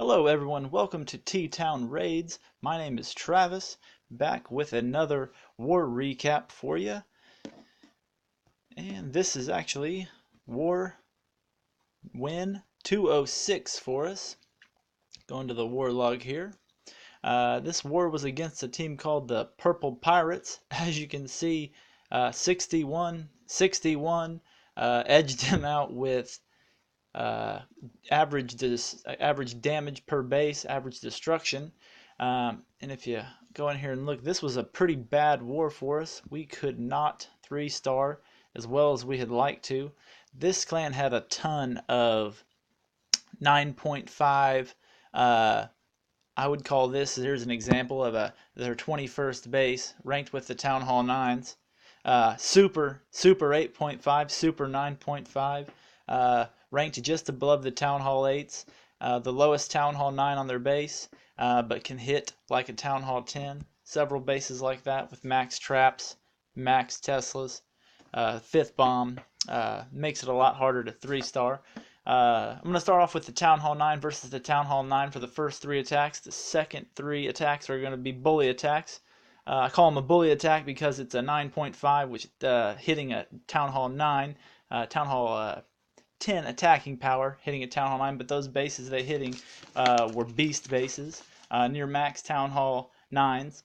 Hello everyone, welcome to T-Town Raids. My name is Travis, back with another war recap for you. And this is actually war win 206 for us. Going to the war log here. This war was against a team called the Purple Pirates. As you can see, 61-61, edged them out with average damage per base, average destruction. And if you go in here and look, this was a pretty bad war for us. We could not 3-star as well as we had liked to. This clan had a ton of 9.5. I would call this, here's an example of their 21st base ranked with the Town Hall 9s. Super 8.5, Super 9.5. Ranked just above the Town Hall 8s, the lowest Town Hall 9 on their base, but can hit like a Town Hall 10. Several bases like that with max traps, max Teslas, 5th bomb. Makes it a lot harder to 3-star. I'm going to start off with the Town Hall 9 versus the Town Hall 9 for the first 3 attacks. The second 3 attacks are going to be bully attacks. I call them a bully attack because it's a 9.5, which hitting a Town Hall 9, Town Hall 10 attacking power, hitting a Town Hall 9, but those bases they hitting were beast bases, near max Town Hall 9s.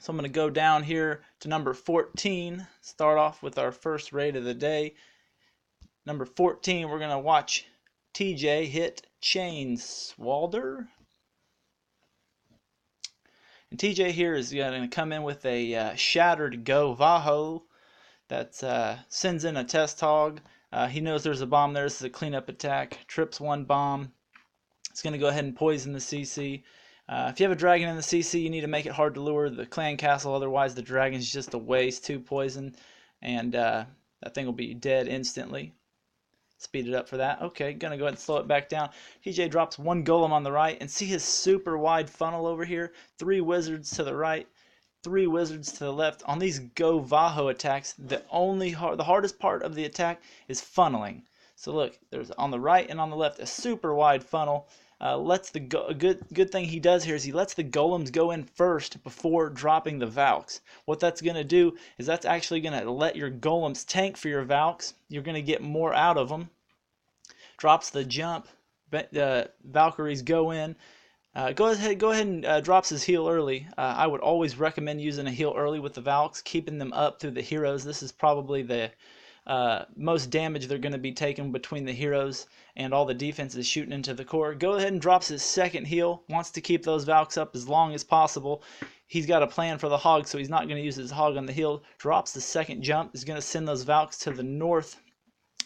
So I'm going to go down here to number 14, start off with our first raid of the day. Number 14, we're going to watch TJ hit Chains Walder. And TJ here is going to come in with a shattered GoVaHo that sends in a test hog. He knows there's a bomb there. This is a cleanup attack. Trips one bomb. It's going to go ahead and poison the CC. If you have a dragon in the CC, you need to make it hard to lure the clan castle. Otherwise, the dragon's just a waste. 2 poison. And that thing will be dead instantly. Speed it up for that. Okay, going to go ahead and slow it back down. TJ drops 1 golem on the right. And see his super wide funnel over here? 3 wizards to the right. 3 wizards to the left. On these GoVaHo attacks, the hardest part of the attack is funneling. So look, there's on the right and on the left a super wide funnel. A good thing he does here is he lets the golems go in first before dropping the Valks. What that's going to do is that's actually going to let your golems tank for your Valks. You're going to get more out of them. Drops the jump. Valkyries go in. Go ahead and drops his heal early. I would always recommend using a heal early with the Valks, keeping them up through the heroes. This is probably the most damage they're going to be taking between the heroes and all the defenses shooting into the core. Go ahead and drops his second heal. Wants to keep those Valks up as long as possible. He's got a plan for the hog, so he's not going to use his hog on the heal. Drops the second jump. Is going to send those Valks to the north.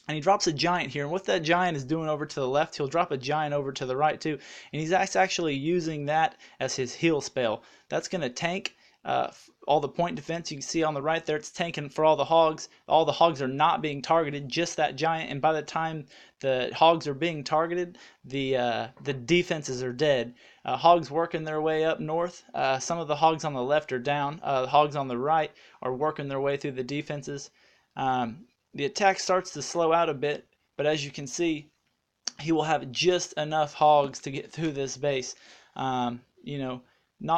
And he drops a giant here, and what that giant is doing over to the left, he'll drop a giant over to the right too, and he's actually using that as his heal spell. That's going to tank all the point defense. You can see on the right there, it's tanking for all the hogs. All the hogs are not being targeted, just that giant, and by the time the hogs are being targeted, the defenses are dead. Hogs working their way up north. Some of the hogs on the left are down. The hogs on the right are working their way through the defenses. The attack starts to slow out a bit, but as you can see, he will have just enough hogs to get through this base. Not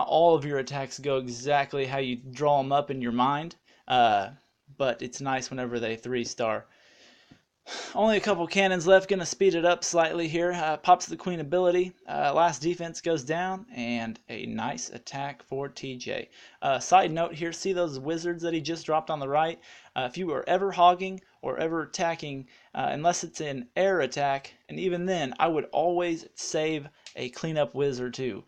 all of your attacks go exactly how you draw them up in your mind, but it's nice whenever they 3-star. Only a couple cannons left, going to speed it up slightly here. Pops the queen ability. Last defense goes down, and a nice attack for TJ. Side note here, see those wizards that he just dropped on the right? If you are ever hogging or ever attacking, unless it's an air attack, and even then, I would always save a cleanup wizard too.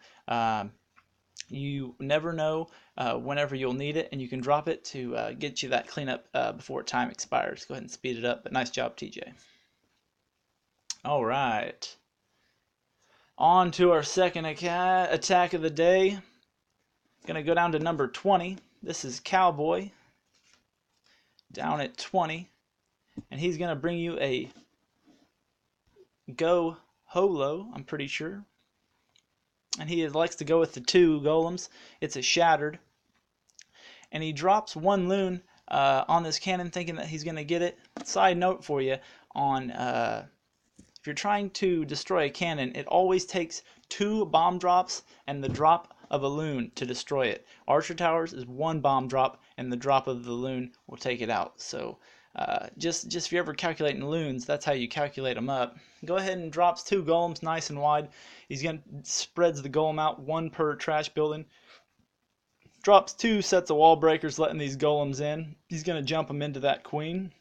You never know whenever you'll need it, and you can drop it to get you that cleanup before time expires. Go ahead and speed it up, but nice job, TJ. All right. On to our second attack of the day. Going to go down to number 20. This is Cowboy down at 20, and he's going to bring you a GoHoLo, I'm pretty sure. And he likes to go with the 2 golems. It's a shattered. And he drops 1 loon on this cannon thinking that he's going to get it. Side note for you on if you're trying to destroy a cannon, it always takes 2 bomb drops and the drop of a loon to destroy it. Archer towers is 1 bomb drop and the drop of the loon will take it out. So just if you're ever calculating loons, that's how you calculate them up. Go ahead and drops 2 golems nice and wide. He's going to spreads the golem out, 1 per trash building. Drops 2 sets of wall breakers, letting these golems in. He's going to jump them into that queen.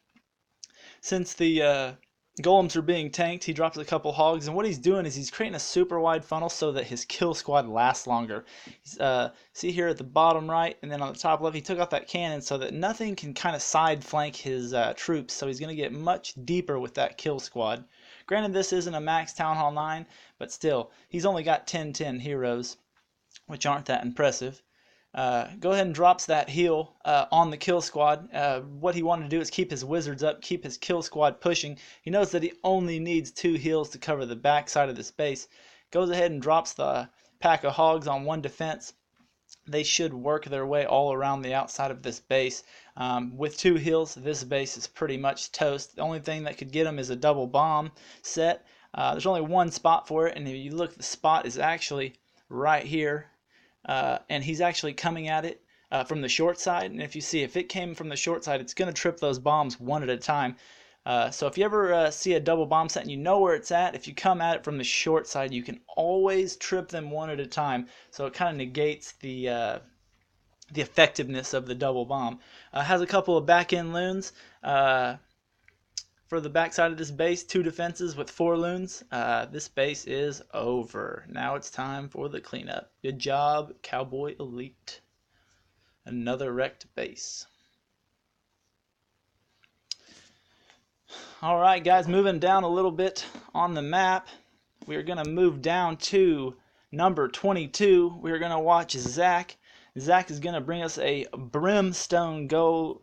Since the golems are being tanked, he drops a couple hogs, and what he's doing is he's creating a super wide funnel so that his kill squad lasts longer. See here at the bottom right and then on the top left, he took out that cannon so that nothing can kind of side flank his troops, so he's going to get much deeper with that kill squad. Granted, this isn't a max Town Hall 9, but still, he's only got 10/10 heroes, which aren't that impressive. Go ahead and drops that heal on the kill squad. What he wanted to do is keep his wizards up, keep his kill squad pushing. He knows that he only needs 2 heals to cover the back side of this base. Goes ahead and drops the pack of hogs on 1 defense. They should work their way all around the outside of this base. With 2 heals, this base is pretty much toast. The only thing that could get him is a double bomb set. There's only 1 spot for it, and if you look, the spot is actually right here. And he's actually coming at it from the short side, and if you see, if it came from the short side, it's going to trip those bombs 1 at a time. So if you ever see a double bomb set and you know where it's at, if you come at it from the short side, you can always trip them 1 at a time, so it kind of negates the effectiveness of the double bomb. Has a couple of back end loons for the backside of this base, 2 defenses with 4 loons. This base is over. Now it's time for the cleanup. Good job, Cowboy Elite. Another wrecked base. Alright guys, moving down a little bit on the map. We are going to move down to number 22. We are going to watch Zach. Zach is going to bring us a brimstone GoHo.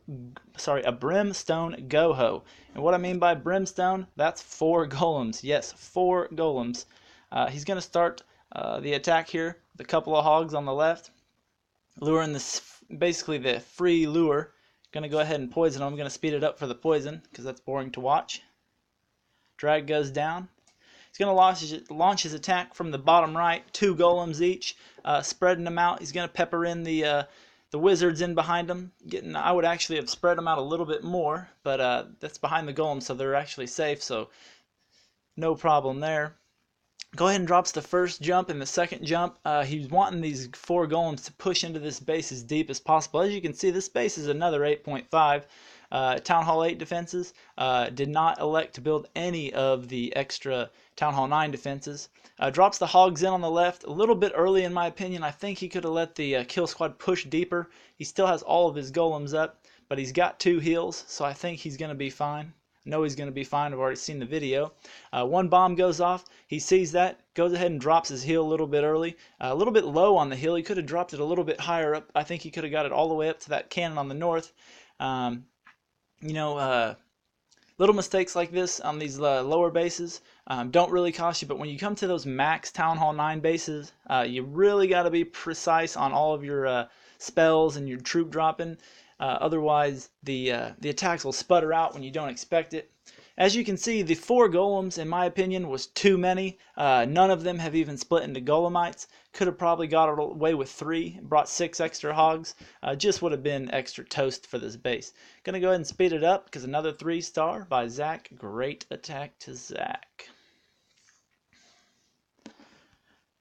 And what I mean by brimstone, that's 4 golems. Yes, 4 golems. He's going to start the attack here with a couple of hogs on the left, luring this, basically the free lure. Going to go ahead and poison him. I'm going to speed it up for the poison because that's boring to watch. Drag goes down. He's going to launch his attack from the bottom right, 2 golems each, spreading them out. He's going to pepper in the wizards in behind him. I would actually have spread them out a little bit more, but that's behind the golems, so they're actually safe, so no problem there. Go ahead and drops the first jump and the second jump. He's wanting these 4 golems to push into this base as deep as possible. As you can see, this base is another 8.5. Town Hall 8 defenses. Did not elect to build any of the extra Town Hall 9 defenses. Drops the hogs in on the left a little bit early in my opinion. I think he could have let the kill squad push deeper. He still has all of his golems up, but he's got 2 heals, so I think he's going to be fine. I know he's going to be fine. I've already seen the video. 1 bomb goes off. He sees that, goes ahead and drops his heal a little bit early. A little bit low on the hill. He could have dropped it a little bit higher up. I think he could have got it all the way up to that cannon on the north. Little mistakes like this on these lower bases don't really cost you, but when you come to those max Town Hall 9 bases, you really got to be precise on all of your spells and your troop dropping. Otherwise, the attacks will sputter out when you don't expect it. As you can see, the 4 golems, in my opinion, was too many. None of them have even split into golemites. Could have probably got away with 3, brought 6 extra hogs. Just would have been extra toast for this base. Gonna go ahead and speed it up because another 3-star by Zach. Great attack to Zach.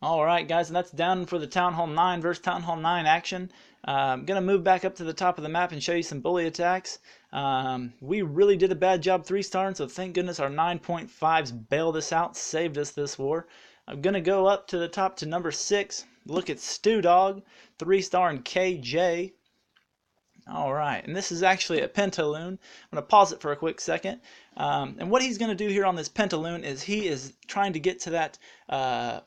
Alright guys, and that's down for the Town Hall 9 versus Town Hall 9 action. I'm going to move back up to the top of the map and show you some bully attacks. We really did a bad job 3-starring, so thank goodness our 9.5s bailed us out, saved us this war. I'm going to go up to the top to number 6. Look at Stew Dog, 3-starring KJ. Alright, and this is actually a Penta loon. I'm going to pause it for a quick second. And what he's going to do here on this Penta loon is he is trying to get to that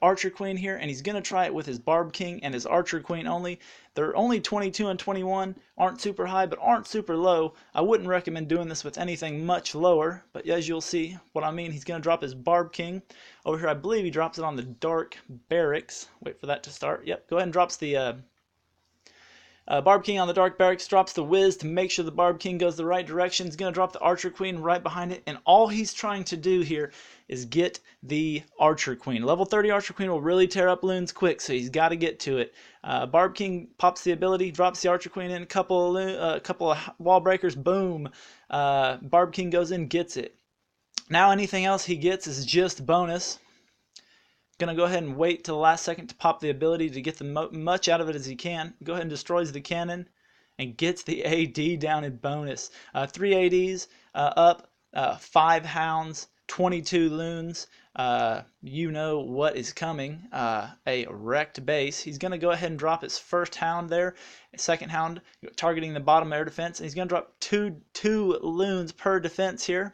Archer Queen here, and he's going to try it with his Barb King and his Archer Queen only. They're only 22 and 21, aren't super high, but aren't super low. I wouldn't recommend doing this with anything much lower, but as you'll see what I mean, he's going to drop his Barb King. Over here, I believe he drops it on the Dark Barracks. Wait for that to start. Yep, go ahead and drops the Barb King on the Dark Barracks drops the Whiz to make sure the Barb King goes the right direction. He's going to drop the Archer Queen right behind it, and all he's trying to do here is get the Archer Queen. Level 30 Archer Queen will really tear up loons quick, so he's got to get to it. Barb King pops the ability, drops the Archer Queen in, a couple of wall breakers, boom. Barb King goes in, gets it. Now anything else he gets is just bonus. Going to go ahead and wait till the last second to pop the ability to get the much out of it as he can. Go ahead and destroys the cannon and gets the AD down in bonus. 3 ADs up, 5 hounds, 22 loons. You know what is coming. A wrecked base. He's going to go ahead and drop his first hound there. Second hound targeting the bottom air defense. And he's going to drop two loons per defense here.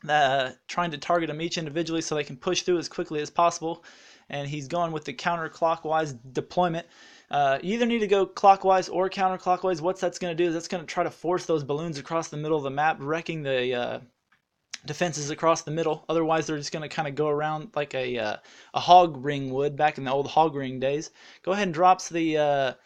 Trying to target them each individually so they can push through as quickly as possible. And he's going with the counterclockwise deployment. You either need to go clockwise or counterclockwise. What that's going to do is that's going to try to force those balloons across the middle of the map, wrecking the defenses across the middle. Otherwise, they're just going to kind of go around like a hog ring would back in the old hog ring days. Go ahead and drops a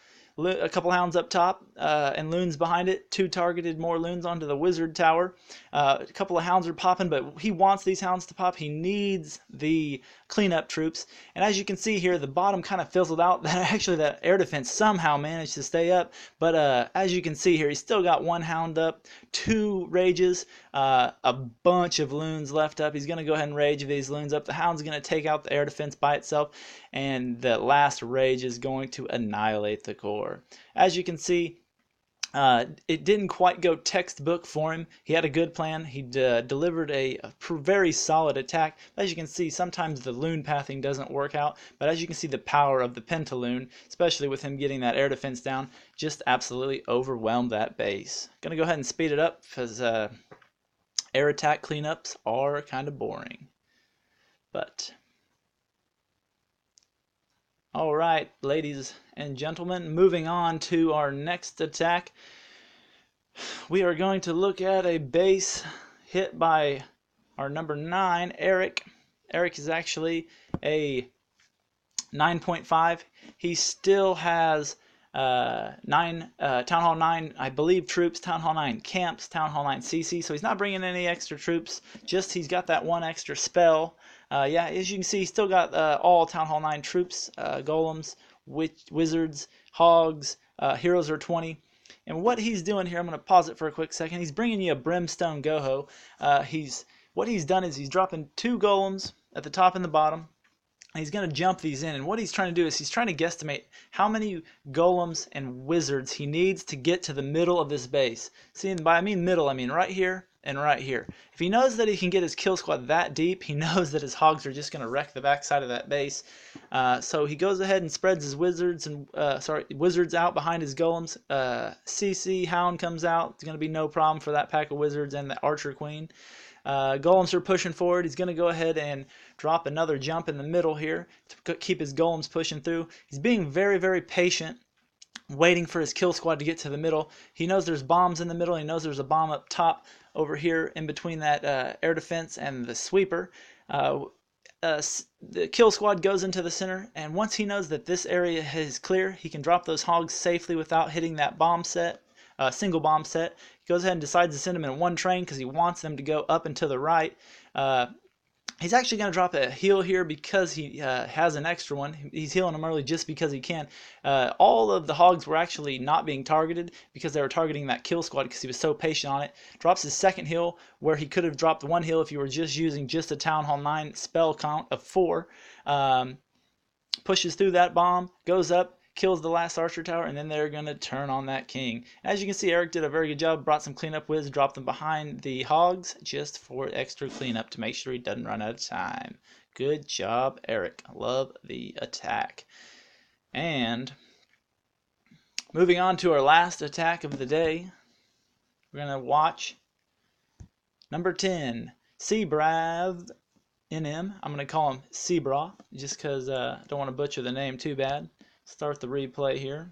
couple hounds up top and loons behind it. 2 targeted more loons onto the wizard tower. A couple of hounds are popping, but he wants these hounds to pop. He needs the cleanup troops. And as you can see here, the bottom kind of fizzled out. Actually, that air defense somehow managed to stay up. But as you can see here, he's still got 1 hound up, 2 rages, a bunch of loons left up. He's going to go ahead and rage these loons up. The hound's going to take out the air defense by itself. And the last rage is going to annihilate the core. As you can see, it didn't quite go textbook for him. He had a good plan. He delivered a very solid attack. As you can see, sometimes the loon pathing doesn't work out, but as you can see, the power of the Penta loon, especially with him getting that air defense down, just absolutely overwhelmed that base. Gonna go ahead and speed it up because air attack cleanups are kind of boring. But all right, ladies and gentlemen, moving on to our next attack. We are going to look at a base hit by our number 9, Eric. Eric is actually a 9.5. He still has 9 Town Hall 9, I believe, troops, Town Hall 9 camps, Town Hall 9 CC, so he's not bringing any extra troops, just he's got that 1 extra spell. Yeah, as you can see, he's still got all Town Hall 9 troops, golems, wizards, hogs, heroes are 20. And what he's doing here, I'm going to pause it for a quick second. He's bringing you a Brimstone GoHo. What he's done is he's dropping 2 golems at the top and the bottom. He's going to jump these in, and what he's trying to do is he's trying to guesstimate how many golems and wizards he needs to get to the middle of this base. See, and by middle, I mean right here and right here. If he knows that he can get his kill squad that deep, he knows that his hogs are just going to wreck the backside of that base. So he goes ahead and spreads his wizards out behind his golems. CC Hound comes out. It's going to be no problem for that pack of wizards and the Archer Queen. Golems are pushing forward. He's going to go ahead and drop another jump in the middle here to keep his golems pushing through. He's being very, very patient, waiting for his kill squad to get to the middle. He knows there's bombs in the middle. He knows there's a bomb up top over here in between that air defense and the sweeper. The kill squad goes into the center, and once he knows that this area is clear, he can drop those hogs safely without hitting that bomb set. Single bomb set. He goes ahead and decides to send them in 1 train because he wants them to go up and to the right. He's actually going to drop a heal here because he has an extra one. He's healing them early just because he can. All of the hogs were actually not being targeted because they were targeting that kill squad because he was so patient on it. Drops his second heal where he could have dropped 1 heal if you were just using just a Town Hall 9 spell count of 4. Pushes through that bomb, goes up, kills the last archer tower, and then they're going to turn on that king. As you can see, Eric did a very good job, brought some cleanup whiz, dropped them behind the hogs just for extra cleanup to make sure he doesn't run out of time. Good job, Eric. Love the attack. And moving on to our last attack of the day, we're going to watch number 10, SeeBrah NM. I'm going to call him SeeBrah just because I don't want to butcher the name too bad. Start the replay here.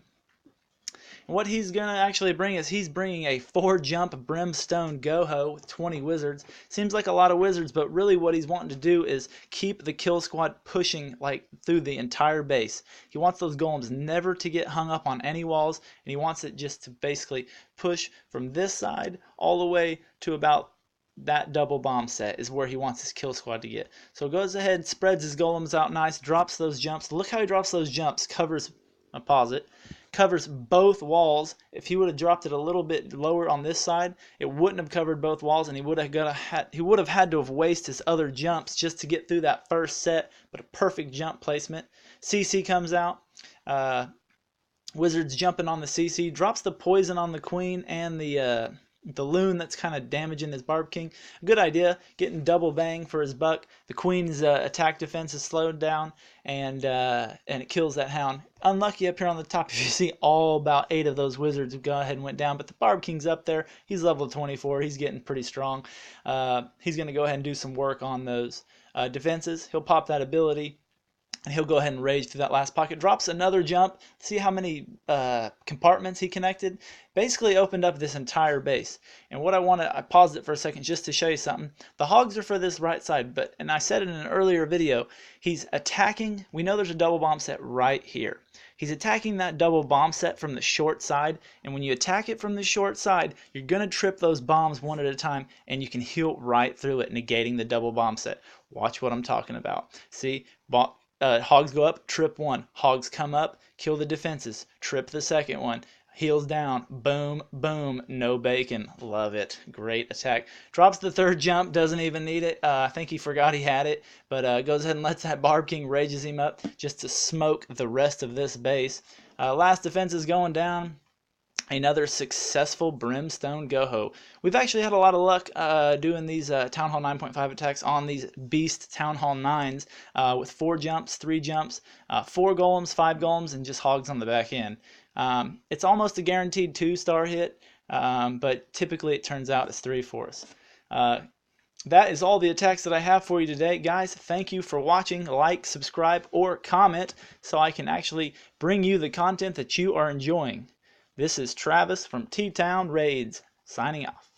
And what he's going to actually bring is he's bringing a 4-jump Brimstone GoHo with 20 wizards. Seems like a lot of wizards, but really what he's wanting to do is keep the kill squad pushing like through the entire base. He wants those golems never to get hung up on any walls, and he wants it just to basically push from this side all the way to about that double bomb set is where he wants his kill squad to get. So goes ahead, spreads his golems out nice, drops those jumps. Look how he drops those jumps. Covers, I'll pause it, covers both walls. If he would have dropped it a little bit lower on this side, it wouldn't have covered both walls, and he would have had to have wasted his other jumps just to get through that first set. But a perfect jump placement. CC comes out. Wizard's jumping on the CC, drops the poison on the queen and the loon that's kind of damaging his Barb King. Good idea, getting double bang for his buck. The queen's attack defense is slowed down, and it kills that hound. Unlucky up here on the top, if you see all about 8 of those wizards go ahead and went down, but the Barb King's up there. He's level 24. He's getting pretty strong. He's going to go ahead and do some work on those defenses. He'll pop that ability, and he'll go ahead and rage through that last pocket. Drops another jump. See how many compartments he connected? Basically opened up this entire base. And what I paused it for a second just to show you something. The hogs are for this right side, and I said it in an earlier video, he's attacking. We know there's a double bomb set right here. He's attacking that double bomb set from the short side, and when you attack it from the short side, you're going to trip those bombs one at a time, and you can heal right through it, negating the double bomb set. Watch what I'm talking about. See? Hogs go up, trip one. Hogs come up, kill the defenses, trip the second one. Heals down, boom, boom, no bacon. Love it. Great attack. Drops the 3rd jump, doesn't even need it. I think he forgot he had it, but goes ahead and lets that Barb King, rages him up just to smoke the rest of this base. Last defense is going down. Another successful Brimstone GoHo. We've actually had a lot of luck doing these Town Hall 9.5 attacks on these Beast Town Hall 9s with 4 jumps, 3 jumps, 4 golems, 5 golems, and just hogs on the back end. It's almost a guaranteed 2-star hit, but typically it turns out it's 3 for us. That is all the attacks that I have for you today. Guys, thank you for watching. Like, subscribe, or comment so I can actually bring you the content that you are enjoying. This is Travis from T-Town Raids, signing off.